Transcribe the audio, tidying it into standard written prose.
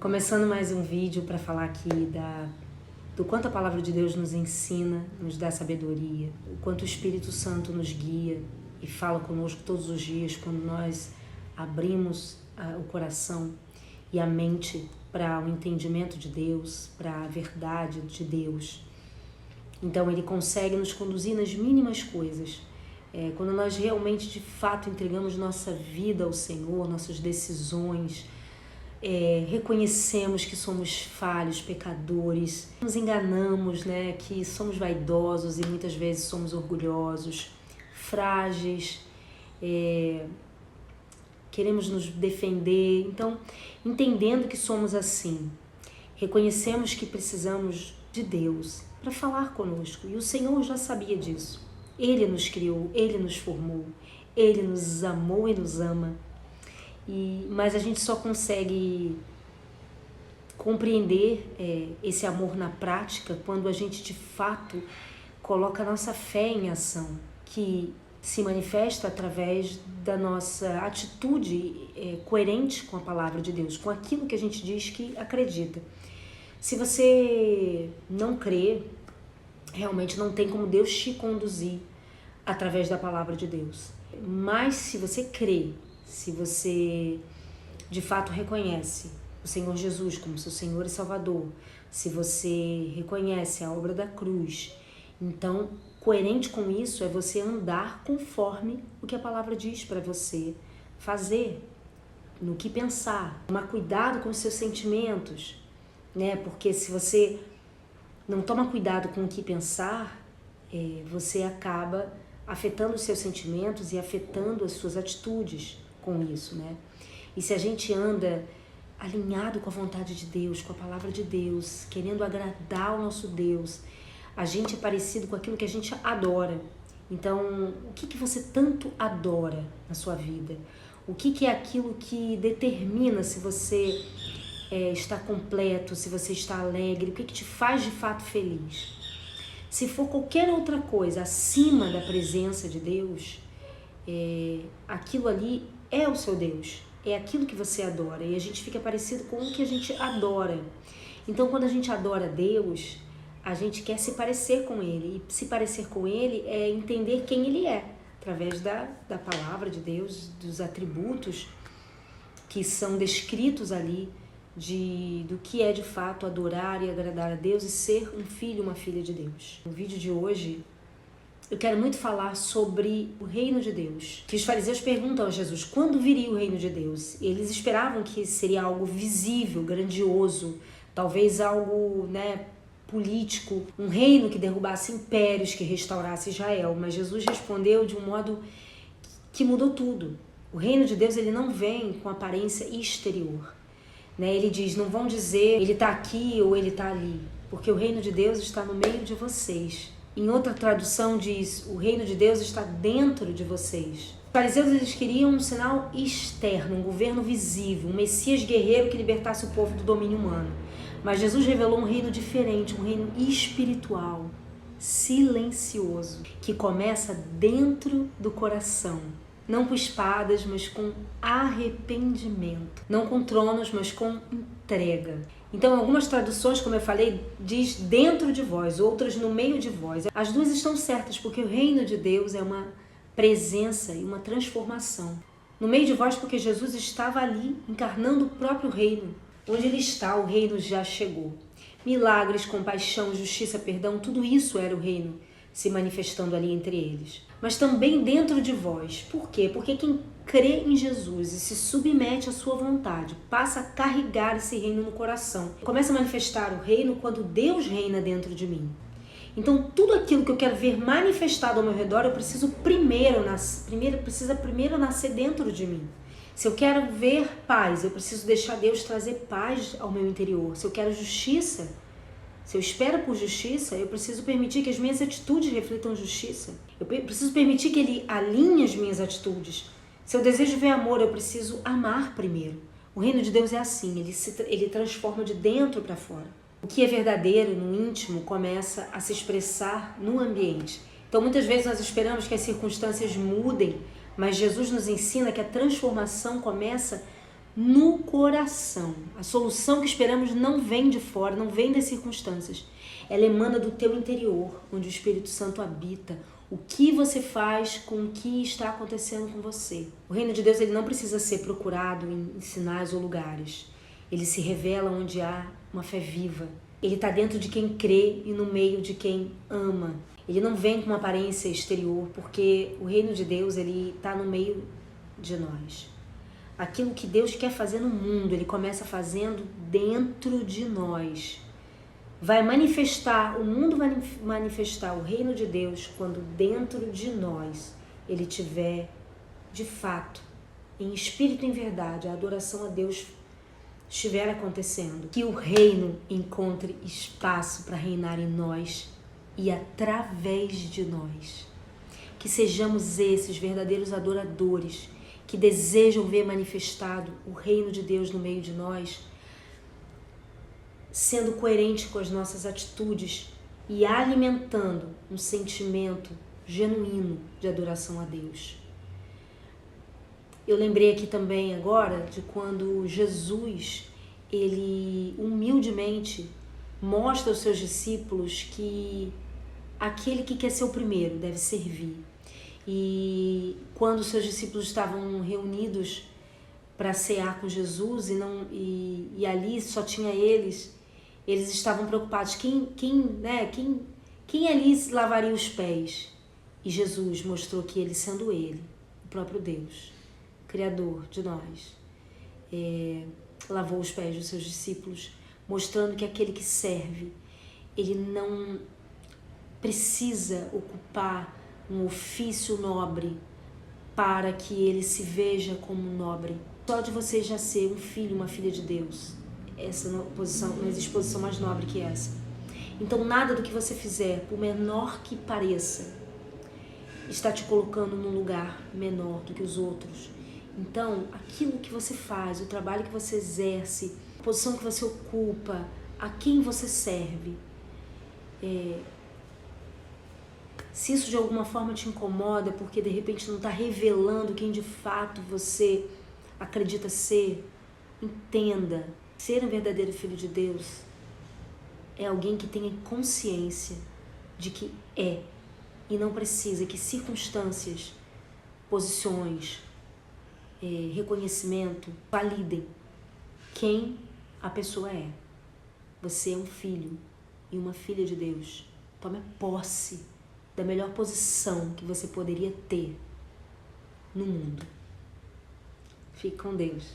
Começando mais um vídeo para falar aqui do quanto a palavra de Deus nos ensina, nos dá sabedoria, o quanto o Espírito Santo nos guia e fala conosco todos os dias quando nós abrimos o coração e a mente para o entendimento de Deus, para a verdade de Deus. Então Ele consegue nos conduzir nas mínimas coisas. Quando nós realmente, de fato, entregamos nossa vida ao Senhor, nossas decisões, reconhecemos que somos falhos, pecadores, nos enganamos, né? Que somos vaidosos e muitas vezes somos orgulhosos, frágeis, queremos nos defender. Então, entendendo que somos assim, reconhecemos que precisamos de Deus para falar conosco. E o Senhor já sabia disso. Ele nos criou, Ele nos formou, Ele nos amou e nos ama. Mas a gente só consegue compreender esse amor na prática quando a gente de fato coloca a nossa fé em ação, que se manifesta através da nossa atitude coerente com a palavra de Deus, com aquilo que a gente diz que acredita. Se você não crê, realmente não tem como Deus te conduzir através da palavra de Deus. Mas se você crê, se você de fato reconhece o Senhor Jesus como seu Senhor e Salvador, se você reconhece a obra da cruz, então, coerente com isso é você andar conforme o que a palavra diz para você fazer, no que pensar. Tomar cuidado com os seus sentimentos, né? Porque se você não toma cuidado com o que pensar, você acaba afetando os seus sentimentos e afetando as suas atitudes com isso, né? E se a gente anda alinhado com a vontade de Deus, com a palavra de Deus, querendo agradar o nosso Deus, a gente é parecido com aquilo que a gente adora. Então, o que você tanto adora na sua vida? O que é aquilo que determina se você está completo, se você está alegre? O que te faz de fato feliz? Se for qualquer outra coisa acima da presença de Deus, aquilo ali é o seu Deus, é aquilo que você adora, e a gente fica parecido com o que a gente adora. Então, quando a gente adora Deus, a gente quer se parecer com Ele, e se parecer com Ele é entender quem Ele é, através da palavra de Deus, dos atributos que são descritos ali, do que é de fato adorar e agradar a Deus e ser um filho, uma filha de Deus. No vídeo de hoje, eu quero muito falar sobre o reino de Deus. Que os fariseus perguntam a Jesus, quando viria o reino de Deus? E eles esperavam que seria algo visível, grandioso, talvez algo, político, um reino que derrubasse impérios, que restaurasse Israel. Mas Jesus respondeu de um modo que mudou tudo. O reino de Deus, ele não vem com aparência exterior. Ele diz, não vão dizer ele está aqui ou ele está ali, porque o reino de Deus está no meio de vocês. Em outra tradução diz, o reino de Deus está dentro de vocês. Os fariseus, eles queriam um sinal externo, um governo visível, um Messias guerreiro que libertasse o povo do domínio humano. Mas Jesus revelou um reino diferente, um reino espiritual, silencioso, que começa dentro do coração. Não com espadas, mas com arrependimento. Não com tronos, mas com entrega. Então, algumas traduções, como eu falei, diz dentro de vós, outras no meio de vós. As duas estão certas, porque o reino de Deus é uma presença e uma transformação. No meio de vós, porque Jesus estava ali, encarnando o próprio reino. Onde Ele está, o reino já chegou. Milagres, compaixão, justiça, perdão, tudo isso era o reino se manifestando ali entre eles. Mas também dentro de vós. Por quê? Porque quem crê em Jesus e se submete à sua vontade, passa a carregar esse reino no coração. Começa a manifestar o reino quando Deus reina dentro de mim. Então, tudo aquilo que eu quero ver manifestado ao meu redor, eu preciso primeiro nascer dentro de mim. Se eu quero ver paz, eu preciso deixar Deus trazer paz ao meu interior. Se eu quero justiça, se eu espero por justiça, eu preciso permitir que as minhas atitudes reflitam justiça. Eu preciso permitir que Ele alinhe as minhas atitudes. Se eu desejo ver amor, eu preciso amar primeiro. O reino de Deus é assim, ele transforma de dentro para fora. O que é verdadeiro no íntimo começa a se expressar no ambiente. Então, muitas vezes nós esperamos que as circunstâncias mudem, mas Jesus nos ensina que a transformação começa no coração. A solução que esperamos não vem de fora, não vem das circunstâncias. Ela emana do teu interior, onde o Espírito Santo habita. O que você faz com o que está acontecendo com você. O reino de Deus, ele não precisa ser procurado em sinais ou lugares. Ele se revela onde há uma fé viva. Ele está dentro de quem crê e no meio de quem ama. Ele não vem com uma aparência exterior, porque o reino de Deus, ele está no meio de nós. Aquilo que Deus quer fazer no mundo, ele começa fazendo dentro de nós. Vai manifestar, o mundo vai manifestar o reino de Deus quando dentro de nós ele tiver, de fato, em espírito e em verdade, a adoração a Deus estiver acontecendo. Que o reino encontre espaço para reinar em nós e através de nós. Que sejamos esses verdadeiros adoradores que desejam ver manifestado o reino de Deus no meio de nós, sendo coerente com as nossas atitudes e alimentando um sentimento genuíno de adoração a Deus. Eu lembrei aqui também agora de quando Jesus, ele humildemente mostra aos seus discípulos que aquele que quer ser o primeiro deve servir. E quando os seus discípulos estavam reunidos para cear com Jesus e ali só tinha eles estavam preocupados. Quem ali lavaria os pés? E Jesus mostrou que ele, sendo ele, o próprio Deus, Criador de nós, lavou os pés dos seus discípulos, mostrando que aquele que serve, ele não precisa ocupar um ofício nobre para que ele se veja como nobre. Só de você já ser um filho, uma filha de Deus, essa posição, não existe posição mais nobre que essa. Então nada do que você fizer, por menor que pareça, está te colocando num lugar menor do que os outros. Então aquilo que você faz, o trabalho que você exerce, a posição que você ocupa, a quem você serve, se isso de alguma forma te incomoda, porque de repente não está revelando quem de fato você acredita ser, entenda. Ser um verdadeiro filho de Deus é alguém que tenha consciência de que é e não precisa que circunstâncias, posições, reconhecimento validem quem a pessoa é. Você é um filho e uma filha de Deus. Tome posse da melhor posição que você poderia ter no mundo. Fique com Deus.